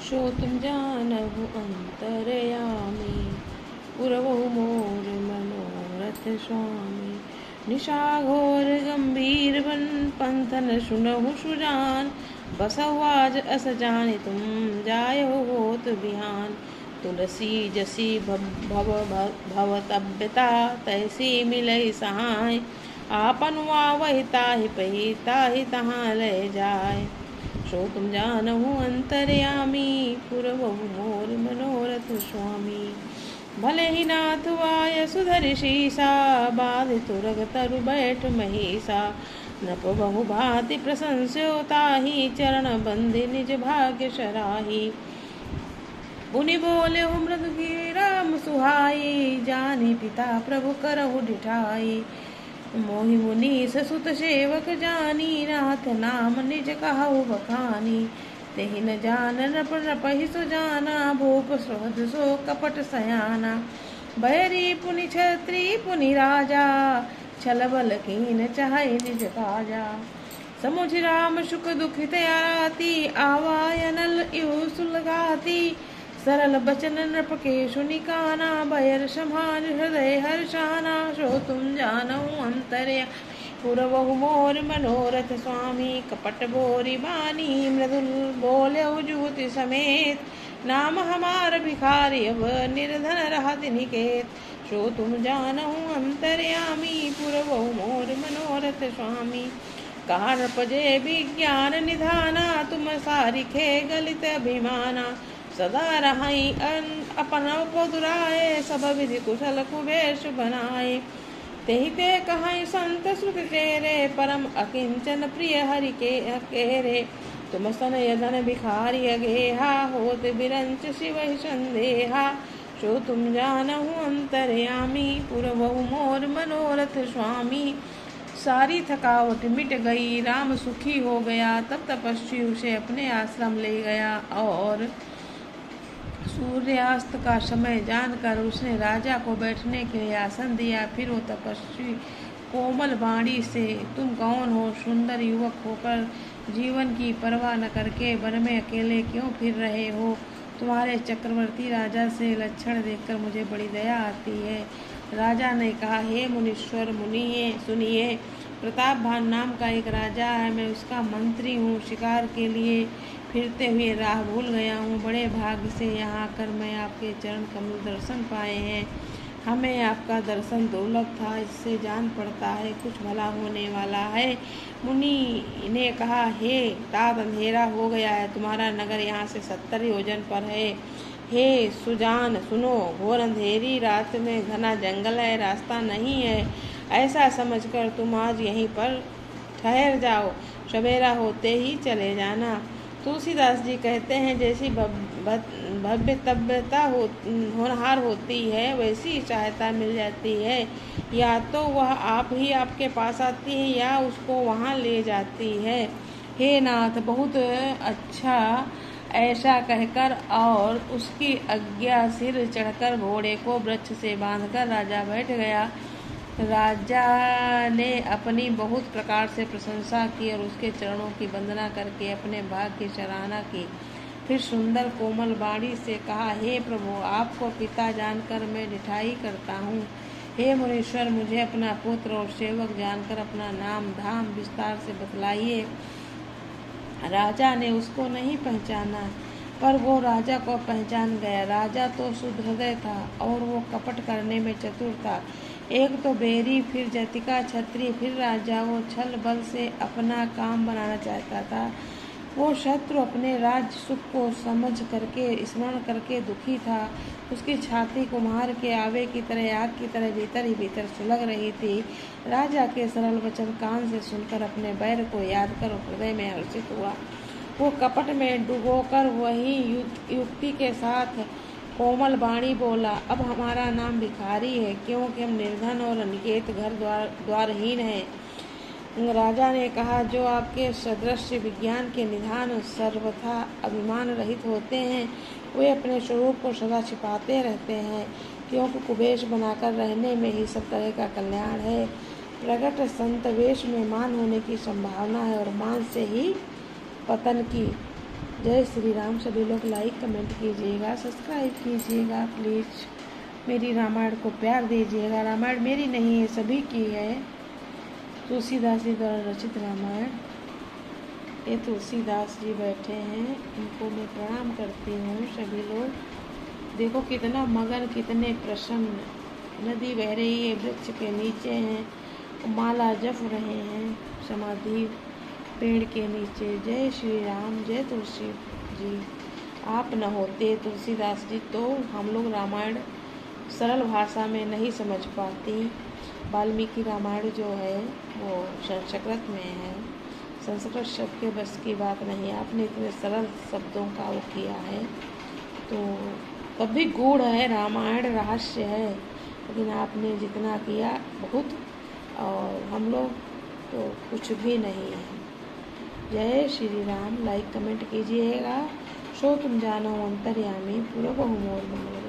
श्रोतुं जानहु अंतरयामी पुरवहु मोर मनोरथ स्वामी। निशाघोर गंभीर बन पंथन सुनहु सुजान बसहु आज अस जानि तुम जायहु होत बिहान। तुलसी जसी भवतव्यता तैसी मिलई सहाय आपन वही ताहि पही ताहि तहाँ ले जाय। सो तुम जानहु अंतर्यामी पुरवहु मोर मनोरथ स्वामी। भले ही नाथ वाय सुधरि शीसा बाध तुरग तरु बैठ महिषा। नृप बहु भांति प्रशंस्यो ताहि चरण बंधि निज भाग्य सराही। मुनि बोले हो मृदु की राम सुहाई जानी पिता प्रभु करहु डिठाई। मोहि मुनीस सुत सेवक जानी नाथ नाम निज कहु बखानी। तेहि न जान नृप नृपहि सो जाना भूप सुहृद सो कपट सयाना। बैरी पुनि क्षत्रि पुनि राजा छल बल कीन चाहे निज काजा। समुझ राम सुख दुखित आती आवायनल इहु सुलगाती। सरल बचन नृप के सुनि काना भयर समान हृदय हर्षाना। सो तुम जानहु अंतर्या पुरवहु मोर मनोरथ स्वामी। कपट बोरी बानी मृदुल बोल्यहु जुगति समेत नाम हमार भिखारी अब निर्धन रहत निकेत। सो तुम जानहु अंतर्यामी पुरवहु मोर मनोरथ स्वामी। कहा नृपजे विज्ञान निधाना तुम सारिखे गलित अभिमाना। सदा रहाई अपन पदुराए सब विधि कुशल कुबेश बनाए। तेहि ते कहाई संत सुख तेरे परम अकिंचन प्रिय हरि के केरे। तुम सन यदन भिखारी अगेहा होत बिरंच शिव संदेहा। सो तुम जानहु अंतर्यामी पुरवहु मोर मनोरथ स्वामी। सारी थकावट मिट गई राम सुखी हो गया। तब तपस्वी उसे अपने आश्रम ले गया और सूर्यास्त का समय जानकर उसने राजा को बैठने के लिए आसन दिया। फिर वो तपस्वी कोमल वाणी से तुम कौन हो सुंदर युवक होकर जीवन की परवाह न करके वन में अकेले क्यों फिर रहे हो। तुम्हारे चक्रवर्ती राजा से लक्षण देखकर मुझे बड़ी दया आती है। राजा ने कहा हे मुनीश्वर मुनिये सुनिए। प्रतापभान नाम का एक राजा है। मैं उसका मंत्री हूँ। शिकार के लिए फिरते हुए राह भूल गया हूँ। बड़े भाग्य से यहाँ आकर मैं आपके चरण कमल दर्शन पाए हैं। हमें आपका दर्शन दुर्लभ था। इससे जान पड़ता है कुछ भला होने वाला है। मुनि ने कहा हे तात अंधेरा हो गया है। तुम्हारा नगर यहाँ से 70 योजन पर है। हे सुजान सुनो घोर अंधेरी रात में घना जंगल है रास्ता नहीं है। ऐसा समझकर तुम आज यहीं पर ठहर जाओ। सवेरा होते ही चले जाना। तुलसीदास जी कहते हैं जैसी भव्यतव्यता होनहार होती है वैसी सहायता मिल जाती है। या तो वह आप ही आपके पास आती है या उसको वहाँ ले जाती है। हे नाथ बहुत अच्छा। ऐसा कहकर और उसकी आज्ञा सिर चढ़कर घोड़े को वृक्ष से बांधकर राजा बैठ गया। राजा ने अपनी बहुत प्रकार से प्रशंसा की और उसके चरणों की वंदना करके अपने भाग्य की सराहना की। फिर सुंदर कोमल वाणी से कहा हे प्रभु आपको पिता जानकर मैं डिठाई करता हूँ। हे मुनीश्वर मुझे अपना पुत्र और सेवक जानकर अपना नाम धाम विस्तार से बतलाइए। राजा ने उसको नहीं पहचाना पर वो राजा को पहचान गया। राजा तो शुद्ध हृदय था और वो कपट करने में चतुर था। एक तो बेरी फिर जतिका छत्री फिर राजा। वो छल बल से अपना काम बनाना चाहता था। वो शत्रु अपने राज्य सुख को समझ करके स्मरण करके दुखी था। उसकी छाती कुम्हार के आवे की तरह आग की तरह भीतर ही भीतर सुलग रही थी। राजा के सरल वचन कान से सुनकर अपने बैर को याद कर हृदय में हर्षित हुआ। वो कपट में डुबोकर वही युक्ति के साथ कोमल वाणी बोला अब हमारा नाम भिखारी है क्योंकि हम निर्धन और अनिकेत घर द्वारहीन हैं। राजा ने कहा जो आपके सदृश विज्ञान के निधान सर्वथा अभिमान रहित होते हैं वे अपने स्वरूप को सदा छिपाते रहते हैं क्योंकि कुबेश बनाकर रहने में ही सब तरह का कल्याण है। प्रगट संत वेश में मान होने की संभावना है और मान से ही पतन की जय श्री राम। सभी लोग लाइक कमेंट कीजिएगा, सब्सक्राइब कीजिएगा प्लीज़। मेरी रामायण को प्यार दीजिएगा। रामायण मेरी नहीं है, सभी की है। तुलसीदास जी द्वारा रचित रामायण। ये तुलसीदास जी बैठे हैं, इनको मैं प्रणाम करती हूँ। सभी लोग देखो कितना मगन, कितने प्रसन्न। नदी बह रही है, वृक्ष के नीचे हैं, माला जप रहे हैं समाधि पेड़ के नीचे। जय श्री राम, जय तुलसी जी। आप न होते तुलसीदास जी तो हम लोग रामायण सरल भाषा में नहीं समझ पाती। वाल्मीकि रामायण जो है वो संस्कृत में है, संस्कृत शब्द के बस की बात नहीं। आपने इतने सरल शब्दों का वो किया है तो तब भी गूढ़ है, रामायण रहस्य है, लेकिन आपने जितना किया बहुत, और हम लोग तो कुछ भी नहीं है। जय श्री राम। लाइक कमेंट कीजिएगा। सो तुम जानो अंतर्यामी पूर्व मोर मंगल।